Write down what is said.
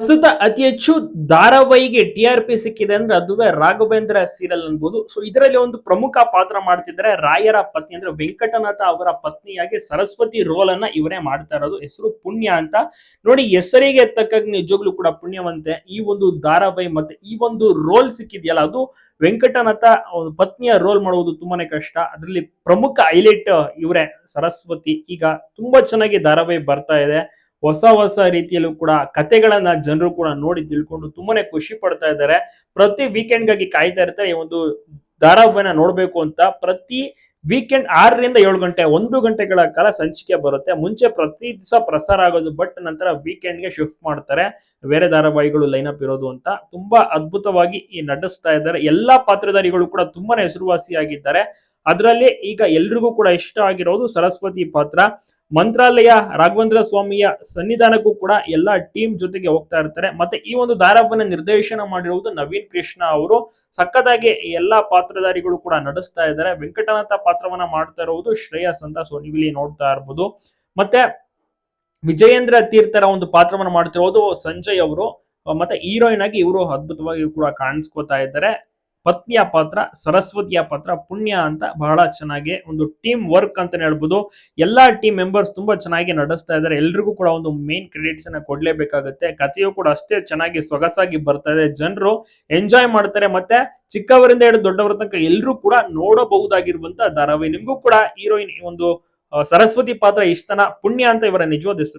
ಪ್ರಸ್ತುತ ಅತಿ ಹೆಚ್ಚು ಧಾರಾವಾಹಿಗೆ ಟಿಆರ್ಪಿ ಸಿಕ್ಕಿದೆ ಅಂದ್ರೆ ಅದುವೇ ರಾಘವೇಂದ್ರ ಸೀರಿಯಲ್ ಅನ್ಬೋದು. ಸೊ ಇದರಲ್ಲಿ ಒಂದು ಪ್ರಮುಖ ಪಾತ್ರ ಮಾಡ್ತಿದ್ದಾರೆ ರಾಯರ ಪತ್ನಿ ಅಂದ್ರೆ ವೆಂಕಟನಾಥ ಅವರ ಪತ್ನಿಯಾಗಿ ಸರಸ್ವತಿ ರೋಲ್ ಅನ್ನ ಇವರೇ ಮಾಡ್ತಾ ಇರೋದು. ಹೆಸರು ಪುಣ್ಯ ಅಂತ. ನೋಡಿ ಹೆಸರಿಗೆ ತಕ್ಕಾಗ ನಿಜವಾಗ್ಲೂ ಕೂಡ ಪುಣ್ಯವಂತೆ. ಈ ಒಂದು ಧಾರಾವಾಹಿ ಮತ್ತೆ ಈ ಒಂದು ರೋಲ್ ಸಿಕ್ಕಿದೆಯಲ್ಲ ಅದು ವೆಂಕಟನಾಥ ಪತ್ನಿಯ ರೋಲ್ ಮಾಡುವುದು ತುಂಬಾನೇ ಕಷ್ಟ. ಅದರಲ್ಲಿ ಪ್ರಮುಖ ಹೈಲೈಟ್ ಇವರೇ ಸರಸ್ವತಿ. ಈಗ ತುಂಬಾ ಚೆನ್ನಾಗಿ ಧಾರಾವಾಹಿ ಬರ್ತಾ ಇದೆ. ಹೊಸ ಹೊಸ ರೀತಿಯಲ್ಲೂ ಕೂಡ ಕತೆಗಳನ್ನ ಜನರು ಕೂಡ ನೋಡಿ ತಿಳ್ಕೊಂಡು ತುಂಬಾನೇ ಖುಷಿ ಪಡ್ತಾ ಇದ್ದಾರೆ. ಪ್ರತಿ ವೀಕೆಂಡ್ಗಾಗಿ ಕಾಯ್ತಾ ಇರ್ತಾರೆ ಈ ಒಂದು ಧಾರಾವಾಹಿನ ನೋಡ್ಬೇಕು ಅಂತ. ಪ್ರತಿ ವೀಕೆಂಡ್ 6ರಿಂದ 7 ಗಂಟೆ 1 ಗಂಟೆಗಳ ಕಾಲ ಸಂಚಿಕೆ ಬರುತ್ತೆ. ಮುಂಚೆ ಪ್ರತಿ ದಿವಸ ಪ್ರಸಾರ ಆಗೋದು, ಬಟ್ ನಂತರ ವೀಕೆಂಡ್ಗೆ ಶಿಫ್ಟ್ ಮಾಡ್ತಾರೆ ಬೇರೆ ಧಾರಾವಾಹಿಗಳು ಲೈನ್ ಅಪ್ ಇರೋದು ಅಂತ. ತುಂಬಾ ಅದ್ಭುತವಾಗಿ ಈ ನಟಿಸ್ತಾ ಇದ್ದಾರೆ. ಎಲ್ಲಾ ಪಾತ್ರಧಾರಿಗಳು ಕೂಡ ತುಂಬಾನೇ ಹೆಸರುವಾಸಿಯಾಗಿದ್ದಾರೆ. ಅದರಲ್ಲಿ ಈಗ ಎಲ್ರಿಗೂ ಕೂಡ ಇಷ್ಟ ಆಗಿರೋದು ಸರಸ್ವತಿ ಪಾತ್ರ. ಮಂತ್ರಾಲಯ ರಾಘವೇಂದ್ರ ಸ್ವಾಮಿಯ ಸನ್ನಿಧಾನಕ್ಕೂ ಕೂಡ ಎಲ್ಲಾ ಟೀಮ್ ಜೊತೆಗೆ ಹೋಗ್ತಾ ಇರ್ತಾರೆ. ಮತ್ತೆ ಈ ಒಂದು ಧಾರಾವಾಹಿನ ನಿರ್ದೇಶನ ಮಾಡಿರುವುದು ನವೀನ್ ಕೃಷ್ಣ ಅವರು. ಸಕ್ಕತ್ತಾಗಿ ಎಲ್ಲಾ ಪಾತ್ರಧಾರಿಗಳು ಕೂಡ ನಟಿಸ್ತಾ ಇದ್ದಾರೆ. ವೆಂಕಟನಾಥ ಪಾತ್ರವನ್ನ ಮಾಡ್ತಾ ಇರುವುದು ಶ್ರೇಯಸ್ ಅಂತ. ಸೊ ನೀವು ಇಲ್ಲಿ ನೋಡ್ತಾ ಇರ್ಬೋದು. ಮತ್ತೆ ವಿಜಯೇಂದ್ರ ತೀರ್ಥರ ಒಂದು ಪಾತ್ರವನ್ನು ಮಾಡ್ತಿರೋದು ಸಂಜಯ್ ಅವರು. ಮತ್ತೆ ಹೀರೋಯಿನ್ ಆಗಿ ಇವರು ಅದ್ಭುತವಾಗಿ ಕೂಡ ಕಾಣಿಸ್ಕೊತಾ ಇದ್ದಾರೆ. ಪತ್ನಿಯ ಪಾತ್ರ ಸರಸ್ವತಿಯ ಪಾತ್ರ ಪುಣ್ಯ ಅಂತ ಬಹಳ ಚೆನ್ನಾಗಿ ಒಂದು ಟೀಮ್ ವರ್ಕ್ ಅಂತಾನೆ ಹೇಳ್ಬೋದು. ಎಲ್ಲಾ ಟೀಮ್ ಮೆಂಬರ್ಸ್ ತುಂಬಾ ಚೆನ್ನಾಗಿ ನಡೆಸ್ತಾ ಇದ್ದಾರೆ. ಎಲ್ರಿಗೂ ಕೂಡ ಒಂದು ಮೇನ್ ಕ್ರೆಡಿಟ್ಸ್ ಅನ್ನ ಕೊಡ್ಲೇಬೇಕಾಗುತ್ತೆ. ಕಥೆಯು ಕೂಡ ಅಷ್ಟೇ ಚೆನ್ನಾಗಿ ಸೊಗಸಾಗಿ ಬರ್ತಾ ಇದೆ. ಜನರು ಎಂಜಾಯ್ ಮಾಡ್ತಾರೆ. ಮತ್ತೆ ಚಿಕ್ಕವರಿಂದ ಹಿಡಿದು ದೊಡ್ಡವರ ತನಕ ಎಲ್ಲರೂ ಕೂಡ ನೋಡಬಹುದಾಗಿರುವಂತ ಧಾರಾವಾಹಿ. ನಿಮ್ಗೂ ಕೂಡ ಹೀರೋಯಿನ್ ಒಂದು ಸರಸ್ವತಿ ಪಾತ್ರ ಇಷ್ಟನ? ಪುಣ್ಯ ಅಂತ ಇವರ ನಿಜವಾದ ಹೆಸರು.